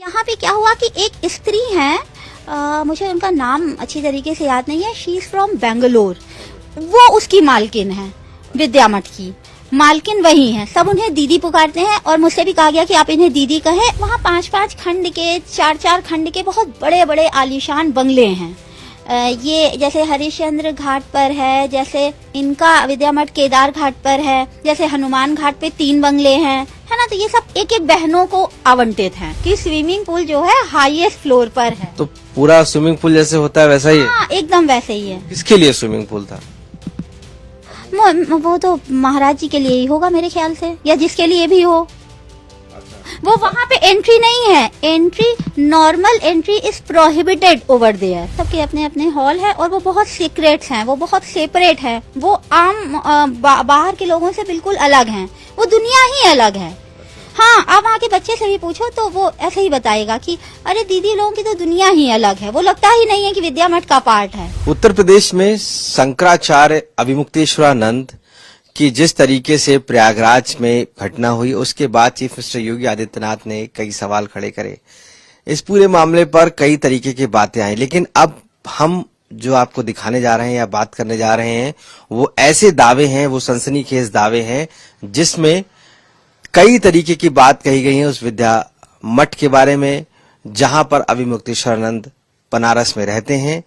यहाँ पे क्या हुआ कि एक स्त्री है, मुझे उनका नाम अच्छी तरीके से याद नहीं है, शी इज फ्रॉम बेंगलोर, वो उसकी मालकिन है, विद्या मठ की मालकिन वही है। सब उन्हें दीदी पुकारते हैं और मुझसे भी कहा गया कि आप इन्हें दीदी कहें। वहाँ 5-5 खंड के, 4-4 खंड के बहुत बड़े बड़े आलीशान बंगले हैं। ये जैसे हरिश्चंद्र घाट पर है, जैसे इनका विद्या मठ केदार घाट पर है, जैसे हनुमान घाट पे 3 बंगले हैं, है ना। तो ये सब एक एक बहनों को आवंटित हैं कि स्विमिंग पूल जो है हाईएस्ट फ्लोर पर है। तो पूरा स्विमिंग पूल जैसे होता है वैसा ही है? हाँ, एकदम वैसे ही है। किसके लिए स्विमिंग पूल था? वो तो महाराज जी के लिए ही होगा मेरे ख्याल से, या जिसके लिए भी हो। वो वहाँ पे एंट्री नहीं है, entry normal entry is prohibited over there. सबके अपने अपने हॉल है और वो बहुत सीक्रेट्स हैं, वो बहुत सेपरेट है, वो आम बाहर के लोगों से बिल्कुल अलग हैं, वो दुनिया ही अलग है। हाँ, आप वहाँ के बच्चे से भी पूछो तो वो ऐसे ही बताएगा कि अरे दीदी लोगों की तो दुनिया ही अलग है, वो लगता ही नहीं है कि विद्या मठ का पार्ट है। उत्तर प्रदेश में शंकराचार्य अभिमुक्तेश्वरानंद कि जिस तरीके से प्रयागराज में घटना हुई, उसके बाद चीफ मिनिस्टर योगी आदित्यनाथ ने कई सवाल खड़े करे। इस पूरे मामले पर कई तरीके की बातें आई, लेकिन अब हम जो आपको दिखाने जा रहे हैं या बात करने जा रहे हैं वो ऐसे दावे हैं, वो सनसनीखेज दावे हैं जिसमें कई तरीके की बात कही गई है उस विद्या मठ के बारे में, जहां पर अभिमुक्तेश्वरानंद बनारस में रहते हैं।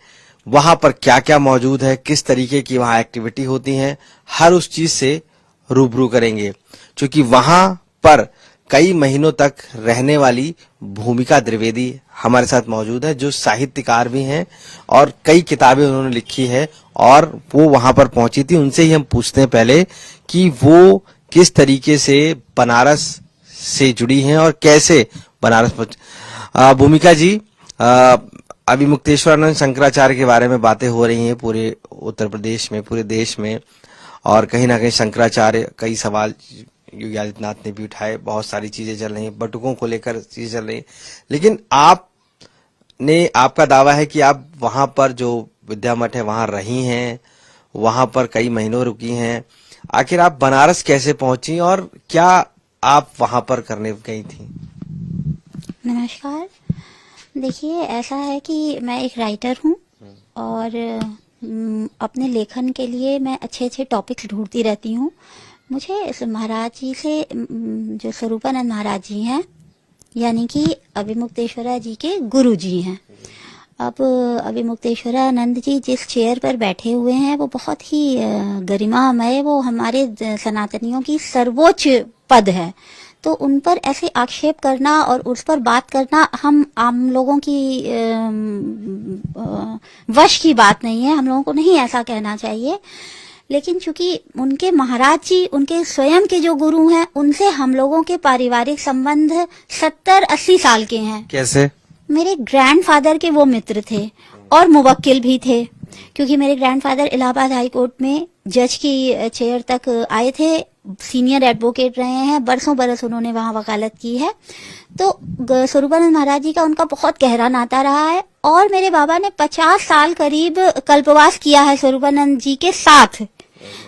वहां पर क्या क्या मौजूद है, किस तरीके की वहां एक्टिविटी होती है, हर उस चीज से रूबरू करेंगे। क्योंकि वहां पर कई महीनों तक रहने वाली भूमिका द्विवेदी हमारे साथ मौजूद है, जो साहित्यकार भी हैं और कई किताबें उन्होंने लिखी है और वो वहां पर पहुंची थी। उनसे ही हम पूछते हैं पहले कि वो किस तरीके से बनारस से जुड़ी हैं और कैसे बनारस पहुंची। भूमिका जी, अभिमुक्तेश्वरानंद शंकराचार्य के बारे में बातें हो रही हैं पूरे उत्तर प्रदेश में, पूरे देश में, और कहीं ना कहीं शंकराचार्य कई सवाल योगी आदित्यनाथ ने भी उठाए, बहुत सारी चीजें चल रही हैं, बटुकों को लेकर चीजें चल रही हैं। लेकिन आपका दावा है कि आप वहां पर जो विद्या मठ है वहां रही हैं, वहां पर कई महीनों रुकी हैं। आखिर आप बनारस कैसे पहुंची और क्या आप वहां पर करने गई थी? नमस्कार। देखिए, ऐसा है कि मैं एक राइटर हूँ और अपने लेखन के लिए मैं अच्छे अच्छे टॉपिक्स ढूंढती रहती हूँ। मुझे महाराज जी से, जो स्वरूपानंद महाराज जी हैं, यानी कि अभिमुक्तेश्वरा जी के गुरु जी हैं। अब अभिमुक्तेश्वरानंद जी जिस चेयर पर बैठे हुए हैं वो बहुत ही गरिमामय, वो हमारे सनातनियों की सर्वोच्च पद है। तो उन पर ऐसे आक्षेप करना और उस पर बात करना हम आम लोगों की वश की बात नहीं है, हम लोगों को नहीं ऐसा कहना चाहिए। लेकिन चूंकि उनके महाराज जी, उनके स्वयं के जो गुरु हैं, उनसे हम लोगों के पारिवारिक संबंध 70-80 साल के हैं। कैसे? मेरे ग्रैंडफादर के वो मित्र थे और मुवक्किल भी थे, क्योंकि मेरे ग्रैंडफादर इलाहाबाद हाई कोर्ट में जज की चेयर तक आए थे, सीनियर एडवोकेट रहे हैं, बरसों बरस उन्होंने वहां वकालत की है। तो स्वरूपानंद महाराज जी का उनका बहुत गहरा नाता रहा है और मेरे बाबा ने 50 साल करीब कल्पवास किया है स्वरूपानंद जी के साथ।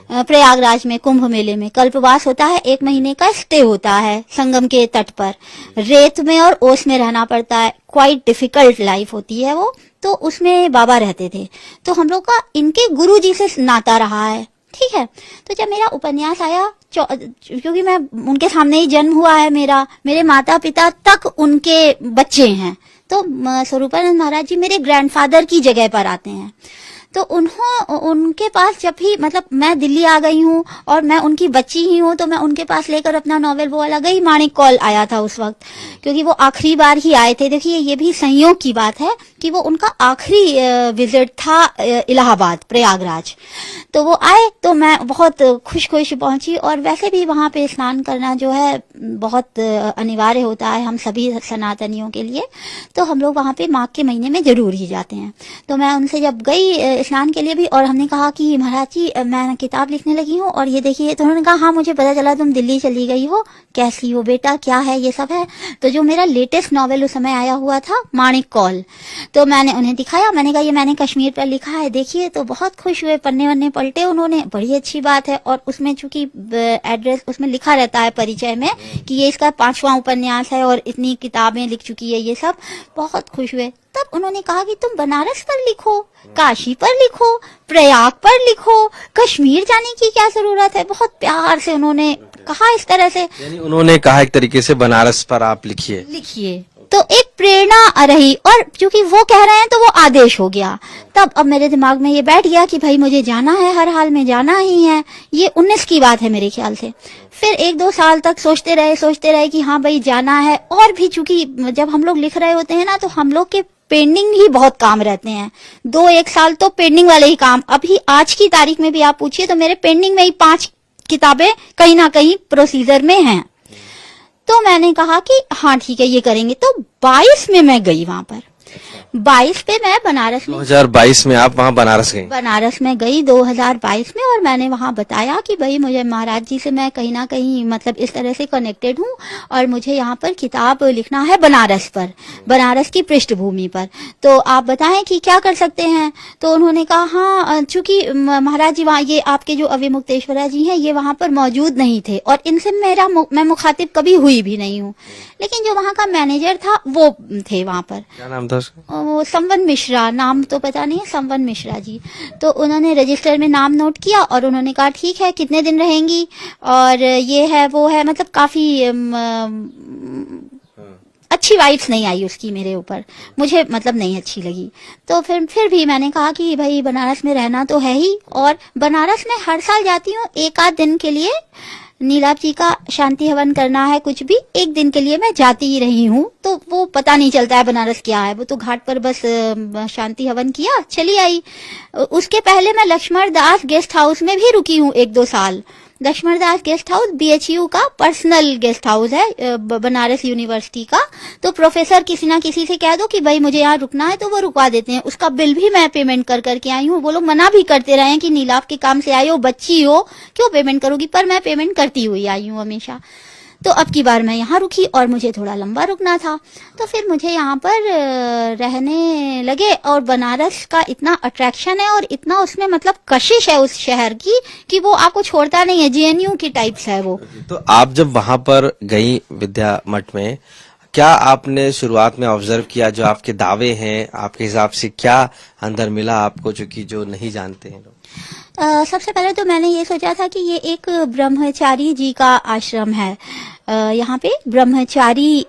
प्रयागराज में कुंभ मेले में कल्पवास होता है, 1 महीने का स्टे होता है संगम के तट पर, रेत में और ओस में रहना पड़ता है, क्वाइट डिफिकल्ट लाइफ होती है वो। तो उसमें बाबा रहते थे, तो हम लोग का इनके गुरु जी से नाता रहा है, ठीक है। तो जब मेरा उपन्यास आया, क्योंकि मैं उनके सामने ही जन्म हुआ है मेरा, मेरे माता पिता तक उनके बच्चे हैं, तो स्वरूपानंद महाराज जी मेरे ग्रैंडफादर की जगह पर आते हैं। तो उनके पास जब भी, मतलब मैं दिल्ली आ गई हूँ और मैं उनकी बच्ची ही हूँ, तो मैं उनके पास लेकर अपना नॉवेल, वो वाला गई माणिक कौल आया था उस वक्त, क्योंकि वो आखिरी बार ही आए थे। देखिए, ये भी संयोग की बात है कि वो उनका आखिरी विजिट था इलाहाबाद, प्रयागराज। तो वो आए तो मैं बहुत खुश पहुंची, और वैसे भी वहां पे स्नान करना जो है बहुत अनिवार्य होता है हम सभी सनातनियों के लिए, तो हम लोग वहां पे माघ के महीने में जरूर ही जाते हैं। तो मैं उनसे जब गई स्नान के लिए भी, और हमने कहा कि महाराज जी मैं किताब लिखने लगी हूँ और ये देखिए, तो उन्होंने कहा हाँ मुझे पता चला तुम दिल्ली चली गई हो, कैसी हो बेटा, क्या है, ये सब है। तो जो मेरा लेटेस्ट नॉवेल उस समय आया हुआ था माणिक कौल, तो मैंने उन्हें दिखाया, मैंने कहा ये मैंने कश्मीर पर लिखा है, देखिए। तो बहुत खुश हुए, पन्ने वन्ने पलटे उन्होंने, बड़ी अच्छी बात है। और उसमें चूंकि एड्रेस उसमें लिखा रहता है परिचय में कि ये इसका 5वां उपन्यास है और इतनी किताबें लिख चुकी है, ये सब बहुत खुश हुए। तब उन्होंने कहा कि तुम बनारस पर लिखो, काशी पर लिखो, प्रयाग पर लिखो, कश्मीर जाने की क्या जरूरत है। बहुत प्यार से उन्होंने कहा इस तरह से। यानी उन्होंने कहा एक तरीके से बनारस पर आप लिखिए। तो एक प्रेरणा रही, और क्योंकि वो कह रहे हैं तो वो आदेश हो गया। तब अब मेरे दिमाग में ये बैठ गया कि भाई मुझे जाना है, हर हाल में जाना ही है। ये 19 की बात है मेरे ख्याल से। फिर 1-2 साल तक सोचते रहे कि हाँ भाई जाना है। और भी चूंकि जब हम लोग लिख रहे होते हैं ना, तो हम लोग के पेंडिंग ही बहुत काम रहते हैं। 2-1 साल तो पेंडिंग वाले ही काम। अभी आज की तारीख में भी आप पूछिए तो मेरे पेंडिंग में ही 5 किताबें कहीं ना कहीं प्रोसीजर में हैं। तो मैंने कहा कि हाँ ठीक है, ये करेंगे। तो 22 में मैं गई वहां पर। 22 पे मैं बनारस में 2022 में आप वहाँ बनारस गई 2022 में। और मैंने वहां बताया कि भाई मुझे महाराज जी से मैं कहीं ना कहीं मतलब इस तरह से कनेक्टेड हूँ और मुझे यहाँ पर किताब लिखना है बनारस पर, बनारस की पृष्ठभूमि पर। तो आप बताएं कि क्या कर सकते हैं। तो उन्होंने कहा हाँ, चूंकि महाराज जी वहाँ, ये आपके जो अविमुक्तेश्वरा जी हैं, ये वहां पर मौजूद नहीं थे और इनसे मैं मुखातिब कभी हुई भी नहीं हूँ। लेकिन जो वहाँ का मैनेजर था वो थे वहां पर। क्या नाम था उसका? वो संवन मिश्रा, नाम तो पता नहीं है, संवन मिश्रा जी। तो उन्होंने रजिस्टर में नाम नोट किया और उन्होंने कहा ठीक है, कितने दिन रहेंगी और ये है वो है। मतलब काफी अच्छी वाइब्स नहीं आई उसकी मेरे ऊपर, मुझे मतलब नहीं अच्छी लगी। तो फिर भी मैंने कहा कि भाई बनारस में रहना तो है ही, और बनारस में हर साल जाती हूँ 1 आध दिन के लिए। नीलाभ जी का शांति हवन करना है, कुछ भी 1 दिन के लिए मैं जाती ही रही हूँ। तो वो पता नहीं चलता है बनारस क्या है। वो तो घाट पर बस शांति हवन किया, चली आई। उसके पहले मैं लक्ष्मण दास गेस्ट हाउस में भी रुकी हूँ 1-2 साल। Laxman Das guest house BHU का पर्सनल गेस्ट हाउस है, बनारस यूनिवर्सिटी का। तो प्रोफेसर किसी ना किसी से कह दो कि भाई मुझे यहाँ रुकना है तो वो रुकवा देते हैं। उसका बिल भी मैं पेमेंट कर करके आई हूँ। वो लोग मना भी करते रहे हैं कि नीलाभ के काम से आई हो, बच्ची हो, क्यों पेमेंट करोगी, पर मैं पेमेंट करती हुई आई हूँ हमेशा। तो अब की बार मैं यहाँ रुकी और मुझे थोड़ा लंबा रुकना था। तो फिर मुझे यहाँ पर रहने लगे। और बनारस का इतना अट्रैक्शन है और इतना उसमें मतलब कशिश है उस शहर की कि वो आपको छोड़ता नहीं है। JNU की टाइप्स है वो। तो आप जब वहां पर गई विद्या मठ में, क्या आपने शुरुआत में ऑब्जर्व किया जो आपके दावे हैं, आपके हिसाब से क्या अंदर मिला आपको जो नहीं जानते हैं लोग? सबसे पहले तो मैंने ये सोचा था कि ये एक ब्रह्मचारी जी का आश्रम है। यहाँ पे ब्रह्मचारी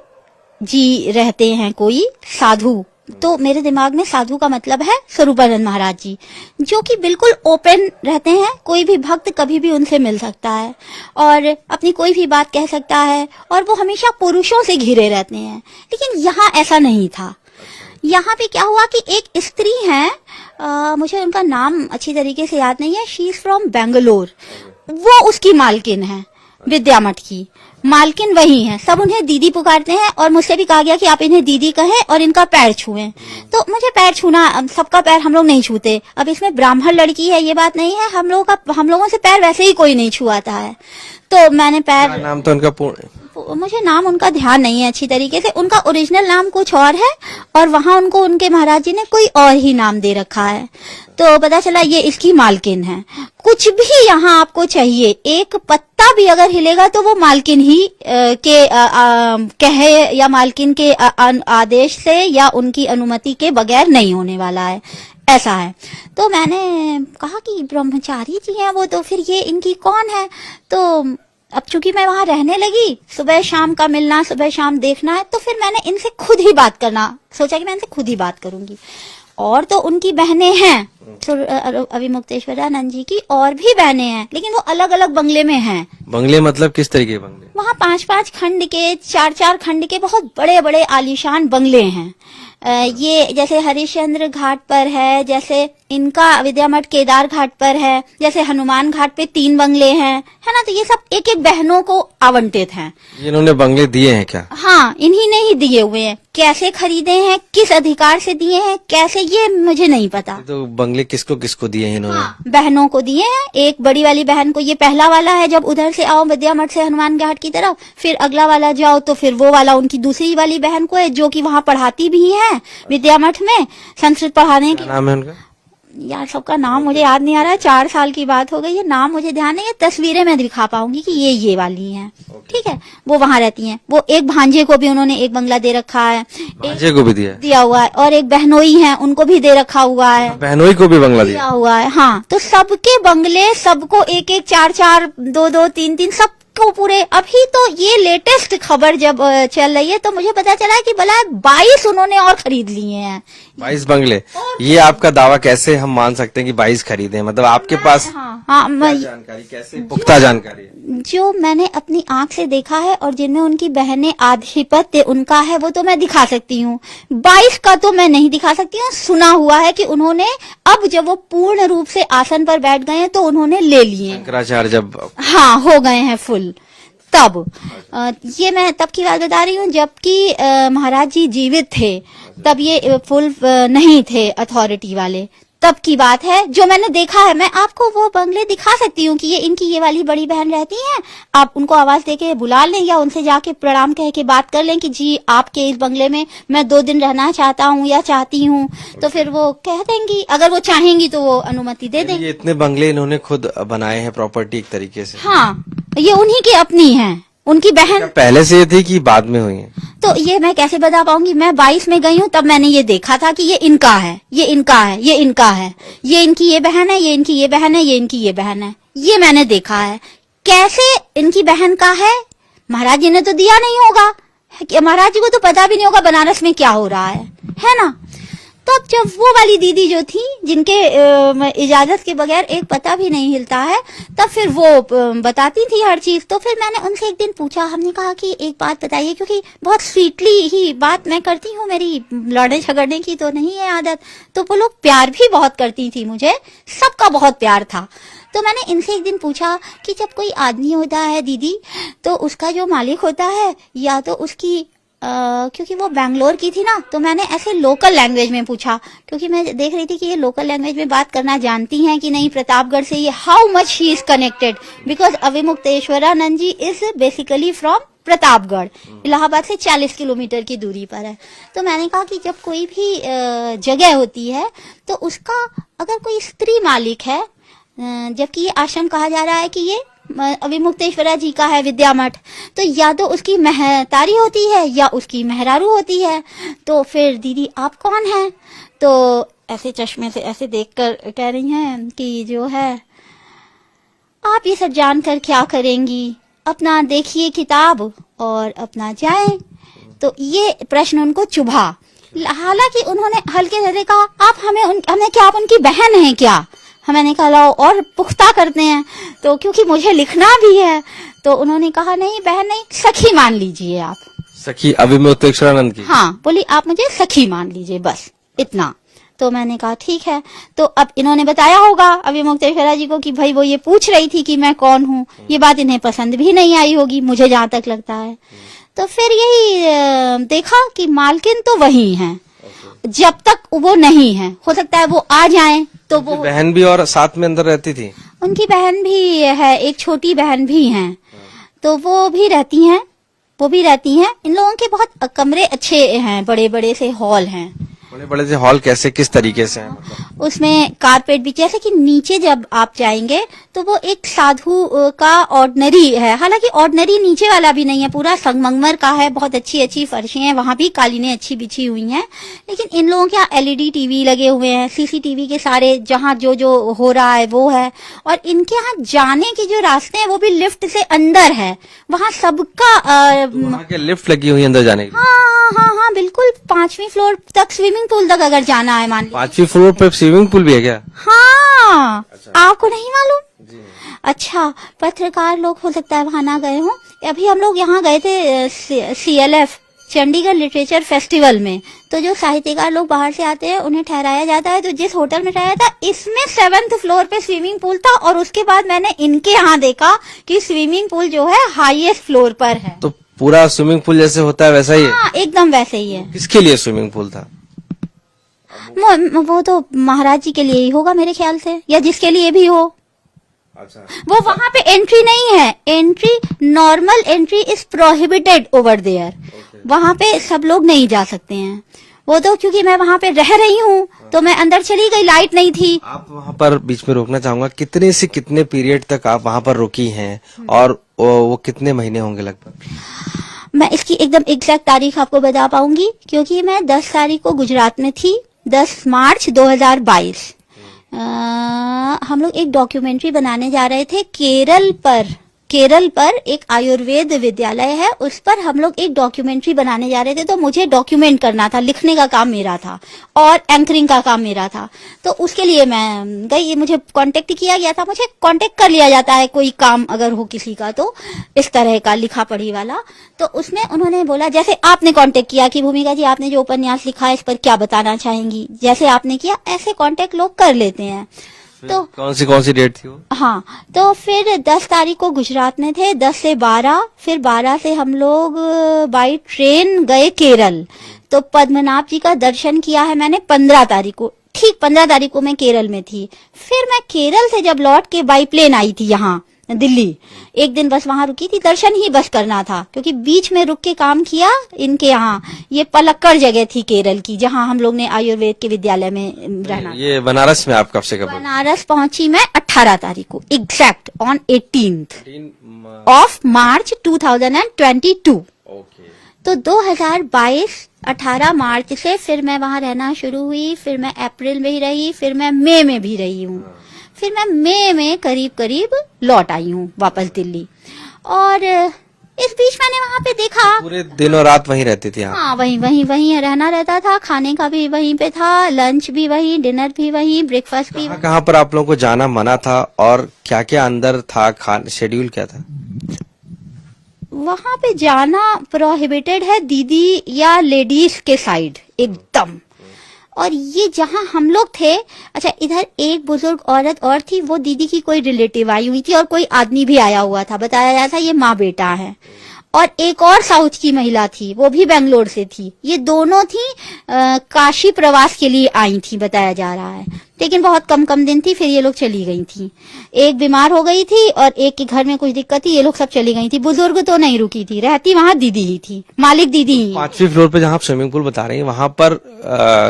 जी रहते हैं, कोई साधु। तो मेरे दिमाग में साधु का मतलब है स्वरूपानंद महाराज जी, जो कि बिल्कुल ओपन रहते हैं। कोई भी भक्त कभी भी उनसे मिल सकता है और अपनी कोई भी बात कह सकता है, और वो हमेशा पुरुषों से घिरे रहते हैं। लेकिन यहाँ ऐसा नहीं था। यहाँ पे क्या हुआ कि एक स्त्री है, मुझे उनका नाम अच्छी तरीके से याद नहीं है, शी इज फ्रॉम बेंगलोर। वो उसकी मालकिन है, विद्या मठ की मालकिन वही है। सब उन्हें दीदी पुकारते हैं और मुझसे भी कहा गया कि आप इन्हें दीदी कहें और इनका पैर छुएं। तो मुझे पैर छूना, सबका पैर हम लोग नहीं छूते। अब इसमें ब्राह्मण लड़की है ये बात नहीं है, हम लोगों से पैर वैसे ही कोई नहीं छुआता है। तो मैंने पैर, क्या नाम था उनका पूर्ण? मुझे नाम उनका ध्यान नहीं है अच्छी तरीके से। उनका ओरिजिनल नाम कुछ और है और वहां उनको उनके महाराज जी ने कोई और ही नाम दे रखा है। तो पता चला ये इसकी मालकिन है। कुछ भी यहाँ आपको चाहिए, एक पत्ता भी अगर हिलेगा तो वो मालकिन ही कहे या मालकिन के आदेश से या उनकी अनुमति के बगैर नहीं होने वाला है, ऐसा है। तो मैंने कहा कि ब्रह्मचारी जी हैं वो, तो फिर ये इनकी कौन है। तो अब चूंकि मैं वहां रहने लगी, सुबह शाम का मिलना, सुबह शाम देखना है, तो फिर मैंने इनसे खुद ही बात करना सोचा कि मैं इनसे खुद ही बात करूंगी। और तो उनकी बहनें हैं, अविमुक्तेश्वरानंद जी की और भी बहनें हैं, लेकिन वो अलग अलग बंगले में हैं। बंगले मतलब किस तरीके के बंगले? वहाँ 5-5 खंड के, 4-4 खंड के बहुत बड़े बड़े आलीशान बंगले हैं। ये जैसे हरिश्चंद्र घाट पर है, जैसे इनका विद्या मठ केदार घाट पर है, जैसे हनुमान घाट पे 3 बंगले हैं, है ना। तो ये सब एक एक बहनों को आवंटित हैं। इन्होंने बंगले दिए हैं क्या? हाँ, इन्हीं ने ही दिए हुए हैं। कैसे खरीदे हैं, किस अधिकार से दिए हैं, कैसे, ये मुझे नहीं पता। तो बंगले किसको किसको दिए हैं इन्होंने? हाँ, बहनों को दिए हैं। एक बड़ी वाली बहन को, ये पहला वाला है जब उधर से आओ विद्या मठ से हनुमान घाट की तरफ, फिर अगला वाला जाओ तो फिर वो वाला उनकी दूसरी वाली बहन को है, जो कि वहाँ पढ़ाती भी है विद्या मठ में संस्कृत पढ़ाने की। क्या नाम है उनका? यार सबका नाम मुझे याद नहीं आ रहा है, 4 साल की बात हो गई है, नाम मुझे ध्यान नहीं है। तस्वीरें मैं दिखा पाऊंगी कि ये वाली हैं। ठीक है, वो वहाँ रहती हैं। वो एक भांजे को भी उन्होंने एक बंगला दे रखा है, भांजे को भी दिया हुआ है, और एक बहनोई है उनको भी दे रखा हुआ है, बहनोई को भी बंगला दिया हुआ है। हाँ, तो सबके बंगले, सबको एक एक, 4-4, 2-2, 3-3, सब को पूरे। अभी तो ये लेटेस्ट खबर जब चल रही है तो मुझे पता चला है कि भला 22 उन्होंने और खरीद लिए हैं। 22 बंगले। ये आपका दावा कैसे हम मान सकते हैं कि 22 खरीदे? मतलब आपके पास हाँ, जानकारी, कैसे पुख्ता जानकारी है? जो मैंने अपनी आंख से देखा है और जिनमें उनकी बहनें आधिपत्य उनका है, वो तो मैं दिखा सकती हूँ। 22 का तो मैं नहीं दिखा सकती हूँ। सुना हुआ है कि उन्होंने, अब जब वो पूर्ण रूप से आसन पर बैठ गए हैं तो उन्होंने ले लिए। शंकराचार्य जब हाँ हो गए हैं फुल, तब ये मैं तब की बात बता रही हूँ जबकि महाराज जी जीवित थे, तब ये फुल नहीं थे अथॉरिटी वाले, तब की बात है जो मैंने देखा है। मैं आपको वो बंगले दिखा सकती हूँ कि ये इनकी ये वाली बड़ी बहन रहती हैं। आप उनको आवाज देके बुला लें या उनसे जाके प्रणाम कह के बात कर लें कि जी आपके इस बंगले में मैं 2 दिन रहना चाहता हूँ या चाहती हूँ, तो फिर वो कह देंगी। अगर वो चाहेंगी तो वो अनुमति दे देंगी। ये इतने बंगले इन्होंने खुद बनाए हैं प्रॉपर्टी एक तरीके से? हाँ, ये उन्हीं की अपनी है। उनकी बहन पहले से ये थी कि बाद में हुई है? तो ये मैं कैसे बता पाऊंगी। मैं 22 में गई हूँ तब मैंने ये देखा था कि ये इनका है, ये इनका है, ये इनका है, ये इनकी ये बहन है, ये इनकी ये बहन है, ये इनकी ये बहन है। ये मैंने देखा है। कैसे इनकी बहन का है, महाराज जी ने तो दिया नहीं होगा। महाराज जी को तो पता भी नहीं होगा बनारस में क्या हो रहा है ना। तब जब वो वाली दीदी जो थी, जिनके इजाजत के बगैर एक पता भी नहीं हिलता है, तब फिर वो बताती थी हर चीज। तो फिर मैंने उनसे एक दिन पूछा, हमने कहा कि एक बात बताइए, क्योंकि बहुत स्वीटली ही बात मैं करती हूँ, मेरी लड़ने झगड़ने की तो नहीं है आदत। तो वो लोग प्यार भी बहुत करती थी मुझे, सबका बहुत प्यार था। तो मैंने इनसे एक दिन पूछा कि जब कोई आदमी होता है दीदी, तो उसका जो मालिक होता है, या तो उसकी क्योंकि वो बैंगलोर की थी ना, तो मैंने ऐसे लोकल लैंग्वेज में पूछा, क्योंकि मैं देख रही थी कि ये लोकल लैंग्वेज में बात करना जानती हैं कि नहीं प्रतापगढ़ से, ये how much he is connected, because Avimukteshwaranand ji is basically from Pratapgarh, Allahabad से 40 किलोमीटर की दूरी पर है। तो मैंने कहा कि जब कोई भी जगह होती है तो उसका अगर कोई स्त्री मालिक है, जबकि ये आश्रम कहा जा रहा है कि ये अविमुक्तेश्वरा जी का है विद्या मठ, तो या तो उसकी महतारी होती है या उसकी मेहरारू होती है। तो फिर दीदी आप कौन हैं? तो ऐसे चश्मे से ऐसे देखकर कह रही हैं कि जो है आप ये सब जानकर क्या करेंगी, अपना देखिए किताब और अपना जाएं। तो ये प्रश्न उनको चुभा। हालांकि उन्होंने हल्के से कहा, आप हमें क्या, आप उनकी बहन हैं क्या? मैंने कहा लाओ और पुख्ता करते हैं, तो क्योंकि मुझे लिखना भी है। तो उन्होंने कहा नहीं बहन नहीं, सखी मान लीजिए आप। सखी अविमुक्तेश्वरानंद की? हाँ, बोली आप मुझे सखी मान लीजिए, बस इतना। तो मैंने कहा ठीक है। तो अब इन्होंने बताया होगा अविमुक्तेश्वरा जी को कि भाई वो ये पूछ रही थी कि मैं कौन हूँ, ये बात इन्हें पसंद भी नहीं आई होगी, मुझे जहां तक लगता है। तो फिर यही देखा कि मालकिन तो वही है, जब तक वो नहीं है, हो सकता है वो आ जाएं। तो वो बहन भी और साथ में अंदर रहती थी? उनकी बहन भी है, एक छोटी बहन भी है, तो वो भी रहती हैं, वो भी रहती हैं। इन लोगों के बहुत कमरे अच्छे हैं, बड़े बड़े से हॉल हैं। बड़े बड़े से हॉल कैसे, किस तरीके से हैं? मतलब उसमें कारपेट भी, जैसे कि नीचे जब आप जाएंगे तो वो एक साधु का ऑर्डिनरी है, हालांकि ऑर्डिनरी नीचे वाला भी नहीं है, पूरा संगमरमर का है, बहुत अच्छी अच्छी फर्शें हैं, वहां भी कालीनें अच्छी बिछी हुई हैं। लेकिन इन लोगों के यहाँ एलईडी टीवी लगे हुए हैं, सीसीटीवी के सारे, जहाँ जो जो हो रहा है वो है। और इनके यहाँ जाने के जो रास्ते हैं वो भी लिफ्ट से अंदर है, वहाँ सबका वहाँ के लिफ्ट लगी हुई अंदर जाने की? हाँ, बिल्कुल 5वीं फ्लोर तक, स्विमिंग पूल तक अगर जाना है मान लीजिए। 5वीं फ्लोर पे स्विमिंग पूल भी है क्या? हाँ, अच्छा। आपको नहीं मालूम? अच्छा, पत्रकार लोग हो सकता है वहां ना गए हों। अभी हम लोग यहाँ गए थे CLF चंडीगढ़ लिटरेचर फेस्टिवल में। तो जो साहित्यकार लोग बाहर से आते हैं उन्हें ठहराया जाता है। तो जिस होटल में ठहराया था, इसमें 7th फ्लोर पे स्विमिंग पूल था, और उसके बाद मैंने इनके यहाँ देखा कि स्विमिंग पूल जो है हाईएस्ट फ्लोर पर है। तो पूरा स्विमिंग पूल जैसे होता है वैसा ही है? हाँ, एकदम वैसे ही है। किसके लिए स्विमिंग पूल था? वो तो महाराज जी के लिए ही होगा मेरे ख्याल से, या जिसके लिए भी हो। अच्छा। वो वहां पे एंट्री नहीं है, entry, normal entry is prohibited over there. वहां पे सब लोग नहीं जा सकते हैं। वो तो क्योंकि मैं वहां पे रह रही हूँ तो मैं अंदर चली गई, लाइट नहीं थी। आप वहाँ पर बीच में रोकना चाहूंगा, कितने से कितने पीरियड तक आप वहाँ पर रुकी हैं और वो कितने महीने होंगे लगभग? मैं इसकी एकदम एग्जैक्ट तारीख आपको बता पाऊंगी, क्योंकि मैं 10 तारीख को गुजरात में थी, 10 मार्च 2022। हम लोग एक डॉक्यूमेंट्री बनाने जा रहे थे केरल पर एक आयुर्वेद विद्यालय है, उस पर हम लोग एक डॉक्यूमेंट्री बनाने जा रहे थे। तो मुझे डॉक्यूमेंट करना था, लिखने का काम मेरा था और एंकरिंग का काम मेरा था। तो उसके लिए मैं गई, मुझे कांटेक्ट किया गया था, मुझे कांटेक्ट कर लिया जाता है कोई काम अगर हो किसी का, तो इस तरह का लिखा पढ़ी वाला। तो उसमें उन्होंने बोला, जैसे आपने कांटेक्ट किया कि भूमिका जी आपने जो उपन्यास लिखा है इस पर क्या बताना चाहेंगी, जैसे आपने किया ऐसे कांटेक्ट लोग कर लेते हैं। तो कौन सी डेट थी वो? हाँ, तो फिर 10 तारीख को गुजरात में थे, 10 से 12, फिर 12 से हम लोग बाई ट्रेन गए केरल। तो पद्मनाभ जी का दर्शन किया है मैंने 15 तारीख को, ठीक 15 तारीख को मैं केरल में थी। फिर मैं केरल से जब लौट के बाई प्लेन आई थी यहाँ दिल्ली, एक दिन बस वहां रुकी थी, दर्शन ही बस करना था, क्योंकि बीच में रुक के काम किया इनके यहाँ। ये पलक्कड़ जगह थी केरल की, जहाँ हम लोग ने आयुर्वेद के विद्यालय में रहना। ये बनारस में आप कब से कब? बनारस पहुंची मैं 18 तारीख को, exact on 18th of March 2022। तो 2022 18 मार्च से फिर मैं वहां रहना शुरू हुई। फिर मैं अप्रैल में ही रही, फिर मैं मई में भी रही हूँ, फिर मैं मई में करीब लौट आई हूँ वापस दिल्ली। और इस बीच मैंने वहाँ पे देखा, पूरे दिन और रात वहीं रहती थी आप? हाँ, वहीं रहना रहता था, खाने का भी वहीं पे था, लंच भी वहीं, डिनर भी वहीं, ब्रेकफास्ट भी वहीं। कहाँ पर आप लोगों को जाना मना था और क्या क्या अंदर था, शेड्यूल क्या था? वहां पे जाना प्रोहिबिटेड है दीदी या लेडीज के साइड एकदम। और ये जहां हम लोग थे, अच्छा, इधर एक बुजुर्ग औरत और थी, वो दीदी की कोई रिलेटिव आई हुई थी और कोई आदमी भी आया हुआ था, बताया जाता था ये माँ बेटा है। और एक और साउथ की महिला थी, वो भी बेंगलोर से थी। ये दोनों थी काशी प्रवास के लिए आई थी, बताया जा रहा है, लेकिन बहुत कम दिन थी, फिर ये लोग चली गई थी। एक बीमार हो गई थी और एक के घर में कुछ दिक्कत थी, ये लोग सब चली गई थी। बुजुर्ग तो नहीं रुकी थी, रहती वहां दीदी ही थी, मालिक दीदी ही। 5वीं फ्लोर पे जहाँ आप स्विमिंग पूल बता रही हैं, वहाँ पर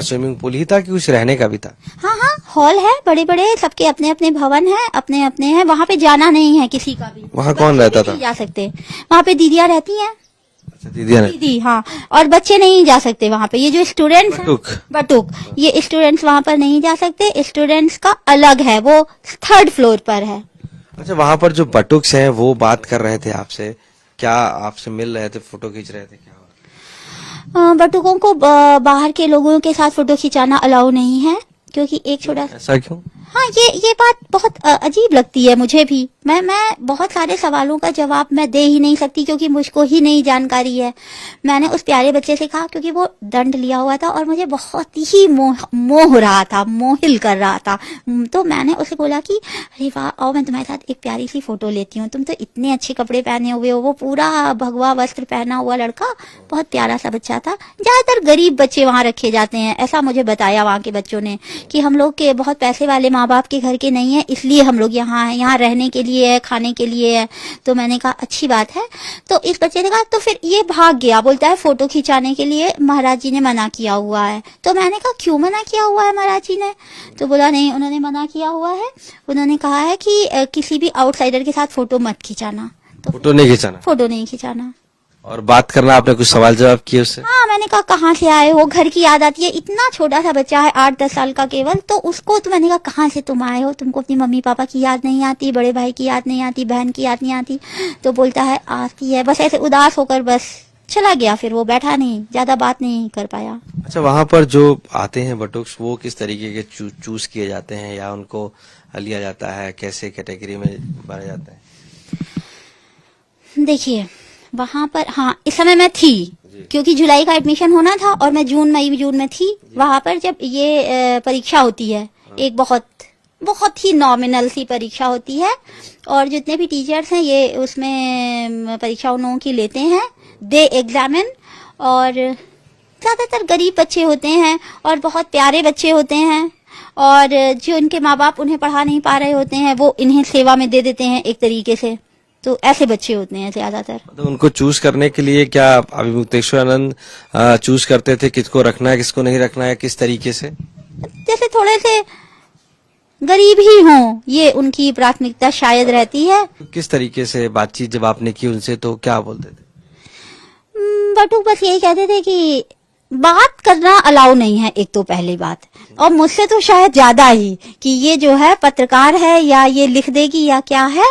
स्विमिंग पूल ही था कि कुछ रहने का भी था? हाँ, हॉल है, बड़े बड़े, सबके अपने अपने भवन है, अपने अपने हैं। वहाँ पे जाना नहीं है किसी का भी। वहाँ कौन रहता था? नहीं जा सकते, वहाँ पे दीदियाँ रहती हैं। अच्छा, दीदी, हाँ, और बच्चे नहीं जा सकते वहाँ पे। ये जो स्टूडेंट्स हैं, बटुक, ये स्टूडेंट्स वहाँ पर नहीं जा सकते। स्टूडेंट्स का अलग है, वो 3rd फ्लोर पर है। अच्छा, वहाँ पर जो बटुक्स हैं वो बात कर रहे थे आपसे, क्या आपसे मिल रहे थे, फोटो खींच रहे थे, क्या हो रहा? बटुकों को बाहर के लोगों के साथ फोटो खिंचाना अलाउ नहीं है, क्योंकि एक छोटा, ऐसा क्यों? हाँ, ये बात बहुत अजीब लगती है मुझे भी। मैं बहुत सारे सवालों का जवाब मैं दे ही नहीं सकती, क्योंकि मुझको ही नहीं जानकारी है। मैंने उस प्यारे बच्चे से कहा, क्योंकि वो दंड लिया हुआ था और मुझे बहुत ही मोह रहा था, मोहिल कर रहा था। तो मैंने उसे बोला कि अरे वाह, आओ मैं तुम्हारे साथ एक प्यारी सी फोटो लेती हूँ, तुम तो इतने अच्छे कपड़े पहने हुए हो। वो पूरा भगवा वस्त्र पहना हुआ लड़का, बहुत प्यारा सा बच्चा था। ज्यादातर गरीब बच्चे वहाँ रखे जाते हैं, ऐसा मुझे बताया वहाँ के बच्चों ने, कि हम लोग के बहुत पैसे वाले माँ बाप के घर के नहीं है, इसलिए हम लोग यहाँ हैं, यहाँ रहने के लिए है, खाने के लिए है। तो मैंने कहा अच्छी बात है। तो इस बच्चे ने कहा, तो फिर ये भाग गया, बोलता है फोटो खिंचाने के लिए महाराज जी ने मना किया हुआ है। तो मैंने कहा क्यों मना किया हुआ है महाराज जी ने? तो बोला नहीं, उन्होंने मना किया हुआ है, उन्होंने कहा है कि किसी भी आउटसाइडर के साथ फोटो मत खिंचाना। तो फोटो नहीं खिंचाना? फोटो नहीं खिंचाना। और बात करना, आपने कुछ सवाल जवाब किए उससे? हाँ, मैंने कहा कहाँ से आए हो, घर की याद आती है। इतना छोटा सा बच्चा है, 8-10 साल का केवल, तो उसको तो मैंने कहा कहाँ से तुम आए हो, तुमको अपनी मम्मी पापा की याद नहीं आती, बड़े भाई की याद नहीं आती, बहन की याद नहीं आती? तो बोलता है आती है, बस ऐसे उदास होकर बस चला गया। फिर वो बैठा नहीं, ज्यादा बात नहीं कर पाया। अच्छा, वहाँ पर जो आते हैं बटुक्स, वो किस तरीके के चूज किए जाते हैं या उनको लिया जाता है, कैसे कैटेगरी में बनाए जाते हैं? देखिए वहां पर, हाँ, इस समय मैं थी क्योंकि जुलाई का एडमिशन होना था और मैं मई जून में थी वहां पर जब ये परीक्षा होती है। एक बहुत ही नॉमिनल सी परीक्षा होती है और जितने भी टीचर्स हैं ये उसमें परीक्षा उन लोगों की लेते हैं, दे एग्जामिन। और ज्यादातर गरीब बच्चे होते हैं और बहुत प्यारे बच्चे होते हैं और जो उनके माँ बाप उन्हें पढ़ा नहीं पा रहे होते हैं वो इन्हें सेवा में दे देते हैं एक तरीके से। तो ऐसे बच्चे होते हैं ज्यादातर। तो उनको चूज करने के लिए क्या अभिमुक्तेश्वरानंद चूज करते थे किसको रखना है किसको नहीं रखना है, किस तरीके से? जैसे थोड़े से गरीब ही हों ये उनकी प्राथमिकता शायद रहती है। किस तरीके से बातचीत जब आपने की उनसे तो क्या बोलते थे? बटू बस यही कहते थे कि बात करना अलाउ नहीं है, एक तो पहली बात, और मुझसे तो शायद ज्यादा ही कि ये जो है पत्रकार है या ये लिख देगी या क्या है।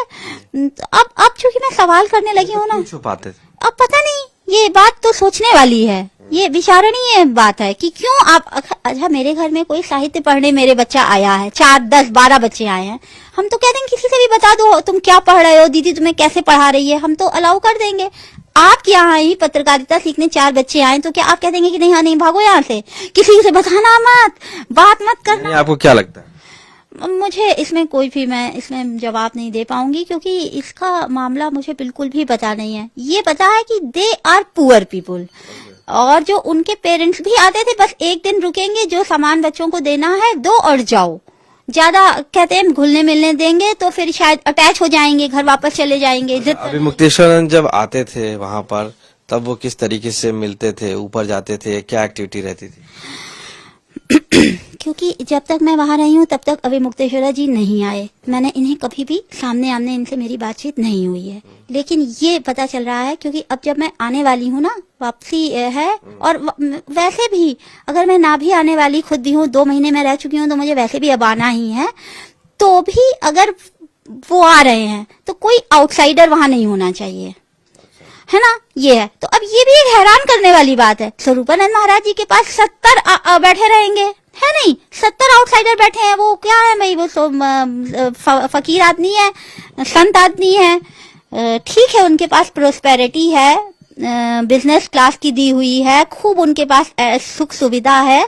अब चूंकि मैं सवाल करने लगी हूँ ना, छुपाते थे? अब पता नहीं, ये बात तो सोचने वाली है, ये विचारणीय बात है कि क्यों आप। अच्छा, मेरे घर में कोई साहित्य पढ़ने मेरे बच्चा आया है, 4, 10, 12 बच्चे आए हैं, हम तो कह देंगे किसी से भी बता दो तुम क्या पढ़ रहे हो, दीदी तुम्हें कैसे पढ़ा रही है, हम तो अलाउ कर देंगे। आपके यहाँ ही पत्रकारिता सीखने 4 बच्चे आए तो क्या आप कह देंगे कि नहीं, हाँ नहीं, भागो यहाँ से, किसी से बताना मत, बात मत करना? आपको क्या लगता है? मुझे इसमें कोई भी, मैं इसमें जवाब नहीं दे पाऊंगी क्योंकि इसका मामला मुझे बिल्कुल भी पता नहीं है। ये पता है कि दे आर पुअर पीपुल और जो उनके पेरेंट्स भी आते थे बस एक दिन रुकेंगे, जो सामान बच्चों को देना है दो और जाओ। ज्यादा कहते हैं घुलने मिलने देंगे तो फिर शायद अटैच हो जाएंगे, घर वापस चले जाएंगे। अभिमुक्तेश्वरानंद जब आते थे वहां पर तब वो किस तरीके से मिलते थे, ऊपर जाते थे, क्या एक्टिविटी रहती थी? क्योंकि जब तक मैं वहां रही हूँ तब तक अभिमुक्तेश्वरा जी नहीं आए, मैंने इन्हें कभी भी सामने आमने इनसे मेरी बातचीत नहीं हुई है। लेकिन ये पता चल रहा है क्योंकि अब जब मैं आने वाली हूँ ना, वापसी है, और वैसे भी अगर मैं ना भी आने वाली खुद भी हूँ, 2 महीने में रह चुकी हूँ तो मुझे वैसे भी अब आना ही है, तो भी अगर वो आ रहे हैं तो कोई आउटसाइडर वहां नहीं होना चाहिए, है ना, ये है। तो अब ये भी एक हैरान करने वाली बात है, स्वरूपानंद महाराज जी के पास 70 बैठे रहेंगे, है नहीं, 70 आउटसाइडर बैठे हैं। वो क्या है भाई, वो तो फकीर आदमी है, संत आदमी है, ठीक है, उनके पास प्रोस्पेरिटी है, बिजनेस क्लास की दी हुई है, खूब उनके पास सुख सुविधा है,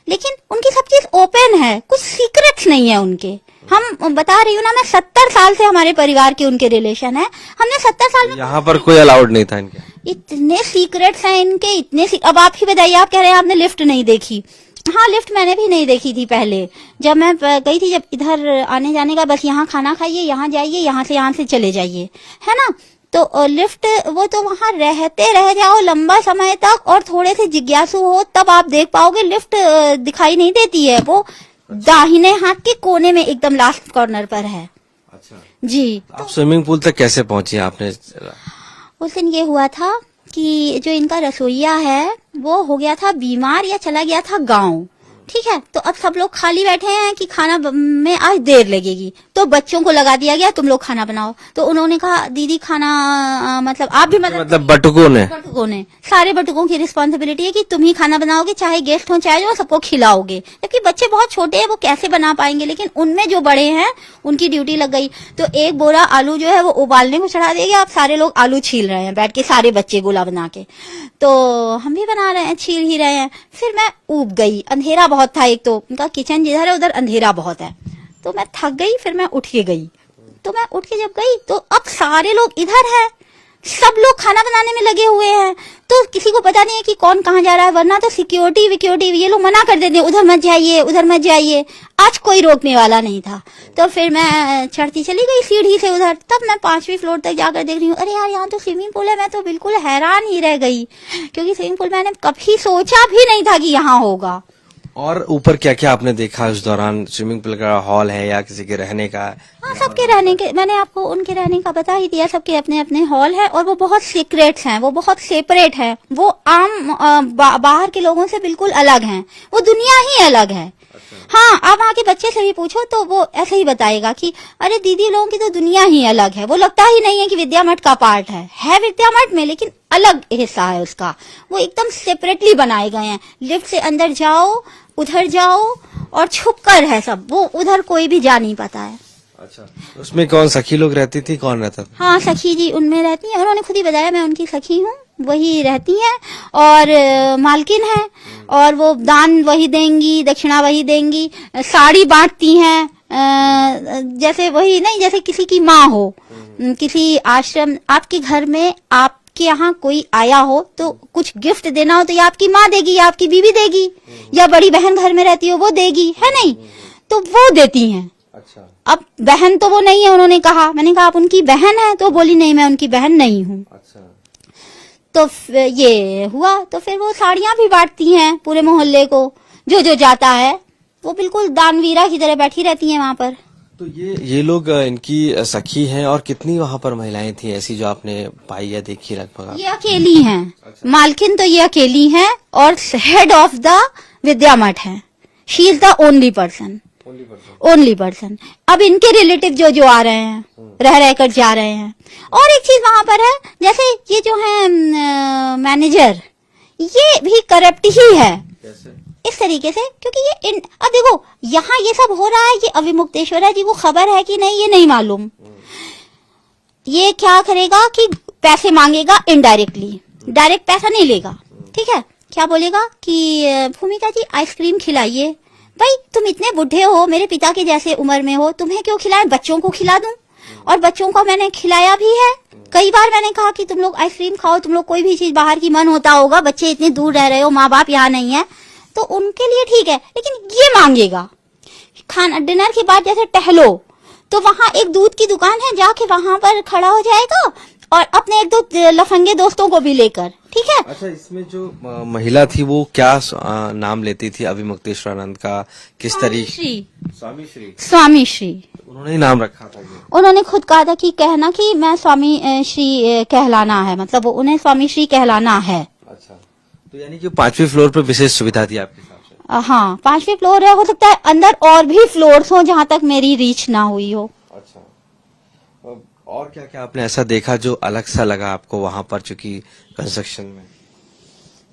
लेकिन उनकी सब चीज ओपन है, कुछ सीक्रेट्स नहीं है उनके। हम बता रही हूँ ना, मैं 70 साल से हमारे परिवार के उनके रिलेशन है, हमने 70 साल में यहाँ पर कोई अलाउड नहीं था इनके। इतने सीक्रेट्स हैं इनके, इतने अब आप ही बताइए, आप कह रहे हैं आपने लिफ्ट नहीं देखी। हाँ, लिफ्ट मैंने भी नहीं देखी थी पहले, जब मैं गई थी, जब इधर आने जाने का बस यहाँ खाना खाइए, यहाँ जाइए, यहाँ से चले जाइए, है ना। तो लिफ्ट वो तो वहां रहते रह जाओ लंबा समय तक और थोड़े से जिज्ञासु हो तब आप देख पाओगे, लिफ्ट दिखाई नहीं देती है, वो दाहिने हाथ के कोने में एकदम लास्ट कॉर्नर पर है। अच्छा जी। आप स्विमिंग पूल तक कैसे पहुंची आपने? उस दिन ये हुआ था कि जो इनका रसोइया है वो हो गया था बीमार या चला गया था गांव, ठीक है। तो अब सब लोग खाली बैठे हैं कि खाना में आज देर लगेगी, तो बच्चों को लगा दिया गया तुम लोग खाना बनाओ। तो उन्होंने कहा दीदी खाना मतलब आप भी मतलब बटुकों ने सारे बटुकों की रिस्पॉन्सिबिलिटी है कि तुम ही खाना बनाओगे, चाहे गेस्ट हो चाहे जो, सबको खिलाओगे, जबकि बच्चे बहुत छोटे हैं वो कैसे बना पाएंगे। लेकिन उनमें जो बड़े हैं उनकी ड्यूटी लग गई। तो एक बोरा आलू जो है वो उबालने को चढ़ा दिया, आप सारे लोग आलू छील रहे हैं बैठ के, सारे बच्चे गोला बना के, तो हम भी बना रहे हैं, छील ही रहे हैं। फिर मैं ऊब गई, अंधेरा बहुत था, एक तो उनका किचन जिधर है उधर अंधेरा बहुत है, तो मैं थक गई। फिर मैं उठ के गई, तो मैं उठ के जब गई तो अब सारे लोग इधर हैं, सब लोग खाना बनाने में लगे हुए हैं, तो किसी को पता नहीं है कि कौन कहाँ जा रहा है, वरना तो सिक्योरिटी ये लोग मना कर देते हैं, उधर मत जाइए, उधर मत जाइए। आज कोई रोकने वाला नहीं था। तो फिर मैं चढ़ती चली गई सीढ़ी से उधर, तब मैं 5वीं फ्लोर तक जाकर देख रही हूँ, अरे यार यहाँ तो स्विमिंग पूल है। मैं तो बिल्कुल हैरान ही रह गई, क्योंकि स्विमिंग पूल मैंने कभी सोचा भी नहीं था कि यहाँ होगा। और ऊपर क्या क्या आपने देखा उस दौरान? स्विमिंग पूल का हॉल है या किसी के रहने का? हाँ, सबके रहने के, मैंने आपको उनके रहने का बता ही दिया, सबके अपने अपने हॉल है और वो बहुत सीक्रेट्स हैं, वो बहुत सेपरेट है, वो आम बाहर के लोगों से बिल्कुल अलग हैं, वो दुनिया ही अलग है। हाँ, आप वहाँ के बच्चे से भी पूछो तो वो ऐसे ही बताएगा कि अरे दीदी लोगों की तो दुनिया ही अलग है, वो लगता ही नहीं है कि विद्या मठ का पार्ट है विद्या मठ में, लेकिन अलग हिस्सा है उसका, वो एकदम सेपरेटली बनाए गए हैं। लिफ्ट से अंदर जाओ, उधर जाओ और छुप कर है सब, वो उधर कोई भी जा नहीं पाता है। अच्छा, उसमें कौन सखी लोग रहती थी, कौन रहता था? हाँ, सखी जी उनमें रहती है, उन्होंने खुद ही बताया मैं उनकी सखी हूँ, वही रहती हैं और मालकिन हैं, और वो दान वही देंगी, दक्षिणा वही देंगी, साड़ी बांटती हैं, जैसे वही नहीं, जैसे किसी की माँ हो, किसी आश्रम, आपके घर में आपके यहाँ कोई आया हो तो कुछ गिफ्ट देना हो तो या आपकी माँ देगी या आपकी बीवी देगी, या बड़ी बहन घर में रहती हो वो देगी, है नहीं, तो वो देती हैं। अच्छा। अब बहन तो वो नहीं है, उन्होंने कहा, मैंने कहा आप उनकी बहन है, तो बोली नहीं मैं उनकी बहन नहीं हूँ। अच्छा। तो ये हुआ, तो फिर वो साड़ियां भी बांटती हैं पूरे मोहल्ले को, जो जाता है वो बिल्कुल दानवीरा की तरह बैठी रहती हैं वहां पर। तो ये लोग इनकी सखी हैं, और कितनी वहां पर महिलाएं थी ऐसी जो आपने पाई या देखी लगभग? ये अकेली हैं। अच्छा। मालकिन तो ये अकेली हैं और हेड ऑफ द विद्या मठ है, she is the only person. अब इनके रिलेटिव जो आ रहे हैं, रह कर जा रहे हैं। और एक चीज वहां पर है, जैसे ये जो है मैनेजर, ये भी करप्ट ही है। कैसे? इस तरीके से, क्योंकि ये अब देखो यहाँ ये सब हो रहा है, ये अविमुक्तेश्वरा जी को खबर है कि नहीं ये नहीं मालूम। ये क्या करेगा कि पैसे मांगेगा इनडायरेक्टली, डायरेक्ट पैसा नहीं लेगा, ठीक है। क्या बोलेगा कि भूमिका जी आइसक्रीम खिलाइए, भाई तुम इतने बुढ़े हो, मेरे पिता के जैसे उम्र में हो, तुम्हें क्यों खिलाएं, बच्चों को खिला दूं। और बच्चों को मैंने खिलाया भी है, कई बार मैंने कहा कि तुम लोग आइसक्रीम खाओ, तुम लोग कोई भी चीज बाहर की मन होता होगा, बच्चे इतने दूर रह रहे हो, माँ बाप यहाँ नहीं है, तो उनके लिए ठीक है। लेकिन ये मांगेगा खाना, डिनर के बाद जैसे टहलो, तो वहां एक दूध की दुकान है, जाके वहां पर खड़ा हो जाएगा और अपने एक दो लफंगे दोस्तों को भी लेकर, ठीक है। अच्छा, इसमें जो महिला थी वो क्या नाम लेती थी अविमुक्तेश्वरानंद का, किस तरीके? स्वामी श्री उन्होंने ही नाम रखा था। उन्होंने खुद कहा था कि कहना कि मैं स्वामी श्री कहलाना है, मतलब उन्हें स्वामी श्री कहलाना है। अच्छा, तो यानी कि 5वें फ्लोर पर विशेष सुविधा थी आपके हिसाब से? हाँ, 5वें फ्लोर है, हो सकता है अंदर और भी फ्लोर्स हो जहाँ तक मेरी रीच ना हुई हो। अच्छा, और क्या क्या आपने ऐसा देखा जो अलग सा लगा आपको वहां पर, चूंकि कंस्ट्रक्शन में?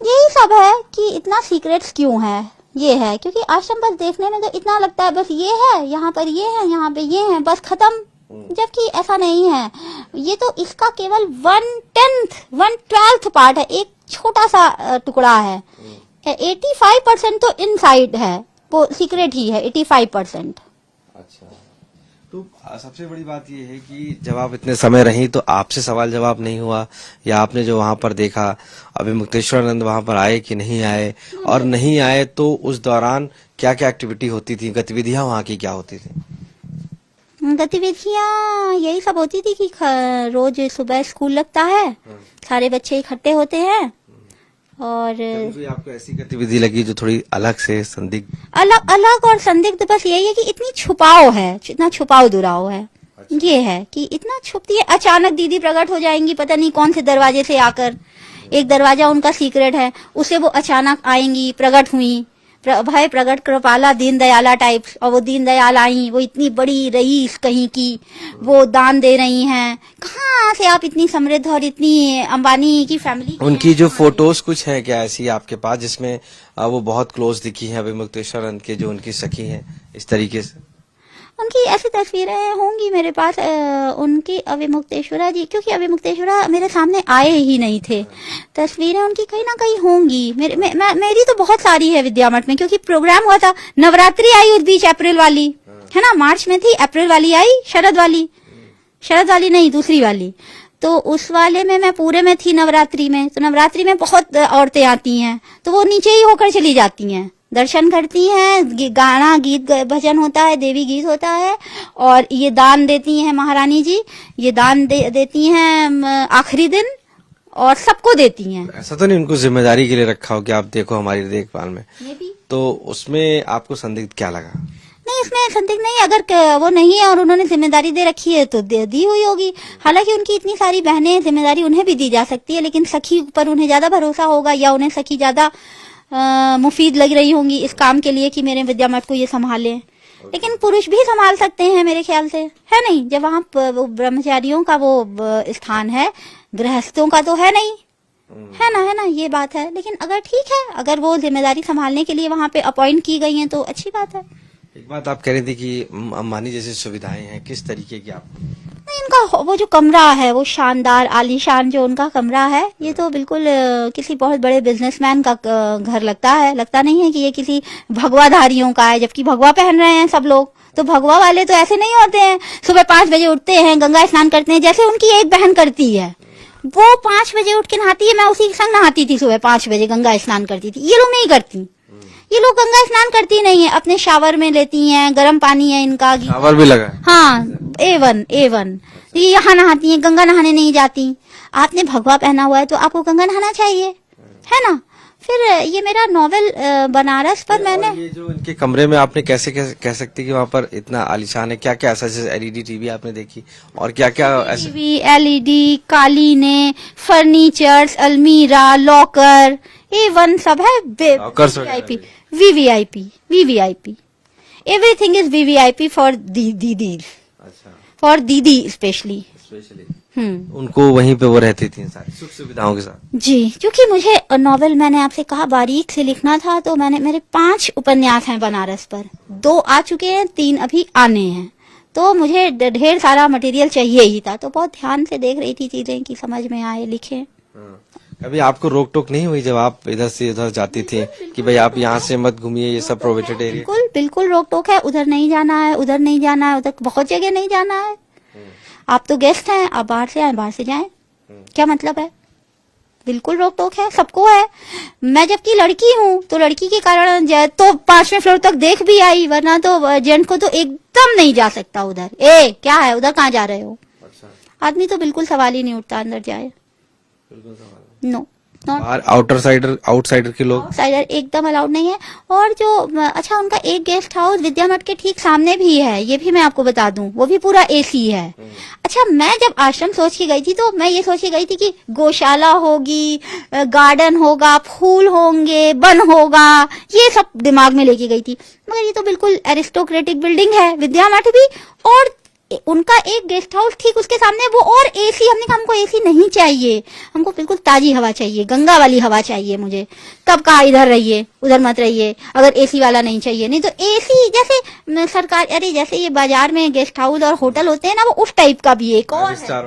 यही सब है कि इतना सीक्रेट्स क्यों है, ये है क्योंकि आश्रम बस देखने में तो इतना लगता है बस ये है, यहाँ पर ये है, यहाँ पे ये है, बस खत्म। जबकि ऐसा नहीं है, ये तो इसका केवल 1/10 पार्ट है, एक छोटा सा टुकड़ा है। 85% तो इनसाइड है, वो सीक्रेट ही है 85%। अच्छा, तो सबसे बड़ी बात ये है कि जब आप इतने समय रही तो आपसे सवाल जवाब नहीं हुआ, या आपने जो वहां पर देखा, अविमुक्तेश्वरानंद वहां पर आए कि नहीं आए, और नहीं आए तो उस दौरान क्या क्या एक्टिविटी होती थी, गतिविधियां वहां की क्या होती थी? गतिविधियां यही सब होती थी कि रोज सुबह स्कूल लगता है, सारे बच्चे इकट्ठे होते हैं, और आपको ऐसी गतिविधि लगी जो थोड़ी अलग से संदिग्ध? अलग और संदिग्ध बस यही है कि इतनी छुपाव है, इतना छुपाव दुराव है। अच्छा। ये है कि इतना छुपती है, अचानक दीदी प्रकट हो जाएंगी पता नहीं कौन से दरवाजे से आकर, एक दरवाजा उनका सीक्रेट है, उससे वो अचानक आएंगी, प्रकट हुई, भाई प्रकट कृपाला दीन दयाला टाइप, और वो दीन दयाल आई, वो इतनी बड़ी रईस कहीं की, वो दान दे रही हैं। कहाँ से आप इतनी समृद्ध और इतनी अंबानी की फैमिली? उनकी जो फोटोज कुछ है क्या ऐसी आपके पास जिसमें वो बहुत क्लोज दिखी है अविमुक्तेश्वरानंद के, जो उनकी सखी हैं इस तरीके से? उनकी ऐसी तस्वीरें होंगी मेरे पास, उनकी अविमुक्तेश्वरा जी, क्योंकि अविमुक्तेश्वरा मेरे सामने आए ही नहीं थे, तस्वीरें उनकी कहीं ना कहीं होंगी। मेरी तो बहुत सारी है विद्या मठ में, क्योंकि प्रोग्राम हुआ था, नवरात्रि आई उस बीच, अप्रैल वाली है ना, मार्च में थी, अप्रैल वाली आई, शरद वाली नहीं, दूसरी वाली, तो उस वाले में मैं पूरे में थी नवरात्रि में। तो नवरात्रि में बहुत औरतें आती हैं, तो वो नीचे ही होकर चली जाती हैं, दर्शन करती हैं, गाना गीत भजन होता है, देवी गीत होता है, और ये दान देती हैं महारानी जी, ये दान देती हैं आखिरी दिन, और सबको देती हैं। ऐसा तो नहीं उनको जिम्मेदारी के लिए रखा हो कि आप देखो हमारी देखभाल में? तो उसमें आपको संदिग्ध क्या लगा? नहीं, इसमें संदिग्ध नहीं, अगर वो नहीं है और उन्होंने जिम्मेदारी दे रखी है तो दी हुई होगी। हालांकि उनकी इतनी सारी बहनें, जिम्मेदारी उन्हें भी दी जा सकती है, लेकिन सखी पर उन्हें ज्यादा भरोसा होगा, या उन्हें सखी ज्यादा मुफीद लग रही होंगी इस काम के लिए कि मेरे विद्या मठ को ये संभाले। लेकिन पुरुष भी संभाल सकते हैं मेरे ख्याल से, है नहीं? जब वहाँ ब्रह्मचारियों का वो स्थान है, गृहस्थों का तो है नहीं, है ना, ये बात है। लेकिन अगर ठीक है, अगर वो जिम्मेदारी संभालने के लिए वहाँ पे अपॉइंट की गई हैं तो अच्छी बात है। एक बात आप कह रही थी कि अंबानी जैसी सुविधाएं हैं, किस तरीके की? आप इनका वो जो कमरा है वो शानदार आलीशान जो उनका कमरा है, ये तो बिल्कुल किसी बहुत बड़े बिजनेसमैन का घर लगता है। लगता नहीं है कि ये किसी भगवाधारियों का है, जबकि भगवा पहन रहे हैं सब लोग। तो भगवा वाले तो ऐसे नहीं होते हैं, सुबह 5 बजे उठते हैं, गंगा स्नान करते हैं, जैसे उनकी एक बहन करती है। वो 5 बजे उठ के नहाती है, मैं उसी के संग नहाती थी, सुबह 5 बजे गंगा स्नान करती थी। ये लोग नहीं करती, ये लोग गंगा स्नान करती नहीं है, अपने शावर में लेती हैं, गर्म पानी है इनका। शावर भी लगा है? हाँ, A1 ये यहाँ नहाती हैं, गंगा नहाने नहीं जाती। आपने भगवा पहना हुआ है तो आपको गंगा नहाना चाहिए, है ना। फिर ये मेरा नॉवेल बनारस पर मैंने, ये जो इनके कमरे में आपने कैसे कह सकते कि वहाँ पर इतना आलीशान है, क्या क्या ऐसा, जैसे एलईडी टीवी आपने देखी और क्या क्या ऐसे? टीवी, एलईडी, कालीने, फर्नीचर्स, अलमीरा, लॉकर, A1 सब है। Lockers VVIP, VVIP, everything is VVIP for दीदी, अच्छा, फॉर दीदी स्पेशली। उनको वहीं पे वो रहती थी सारी सुख सुविधाओं के साथ। जी, क्योंकि मुझे नॉवेल, मैंने आपसे कहा, बारीक से लिखना था, तो मेरे 5 उपन्यास हैं बनारस पर, 2 आ चुके हैं, 3 अभी आने हैं। तो मुझे ढेर सारा मटेरियल चाहिए ही था, तो बहुत ध्यान से देख रही थी चीजें कि समझ में आए, लिखे। कभी आपको रोक टोक नहीं हुई जब आप इधर से उधर जाती थी कि भाई आप यहाँ से मत घूमिए, ये सब प्रोहिबिटेड एरिया? बिल्कुल बिल्कुल रोक टोक है, उधर नहीं जाना है, उधर नहीं जाना है, उधर बहुत जगह नहीं जाना है। आप तो गेस्ट हैं, आप बाहर से आए, बाहर से जाएं, क्या मतलब है। बिल्कुल रोक टोक है, सबको है। मैं जबकि लड़की हूँ तो लड़की के कारण तो 5वें फ्लोर तक देख भी आई, वरना तो जेंट को तो एकदम नहीं जा सकता उधर। क्या है उधर, कहाँ जा रहे हो? अच्छा। आदमी तो बिल्कुल सवाल ही नहीं उठता अंदर जाए, नो। बाहर आउटसाइडर के लोग, आउटसाइडर एकदम अलाउड नहीं है। और जो अच्छा, उनका एक गेस्ट हाउस विद्या मठ के ठीक सामने भी है, ये भी मैं आपको बता दूं, वो भी पूरा एसी है। अच्छा, मैं जब आश्रम सोच के गई थी तो मैं ये सोच के गई थी कि गौशाला होगी, गार्डन होगा, फूल होंगे, वन होगा, ये सब दिमाग में लेके गई थी। मगर ये तो बिल्कुल एरिस्टोक्रेटिक बिल्डिंग है विद्या मठ भी, और उनका एक गेस्ट हाउस ठीक उसके सामने वो, और एसी। हमने कहा हमको एसी नहीं चाहिए, हमको बिल्कुल ताजी हवा चाहिए, गंगा वाली हवा चाहिए मुझे। तब कहा इधर रहिए, उधर मत रहिए, अगर एसी वाला नहीं चाहिए। नहीं तो एसी जैसे सरकार, अरे जैसे ये बाजार में गेस्ट हाउस और होटल होते हैं ना, वो उस टाइप का भी एक और है।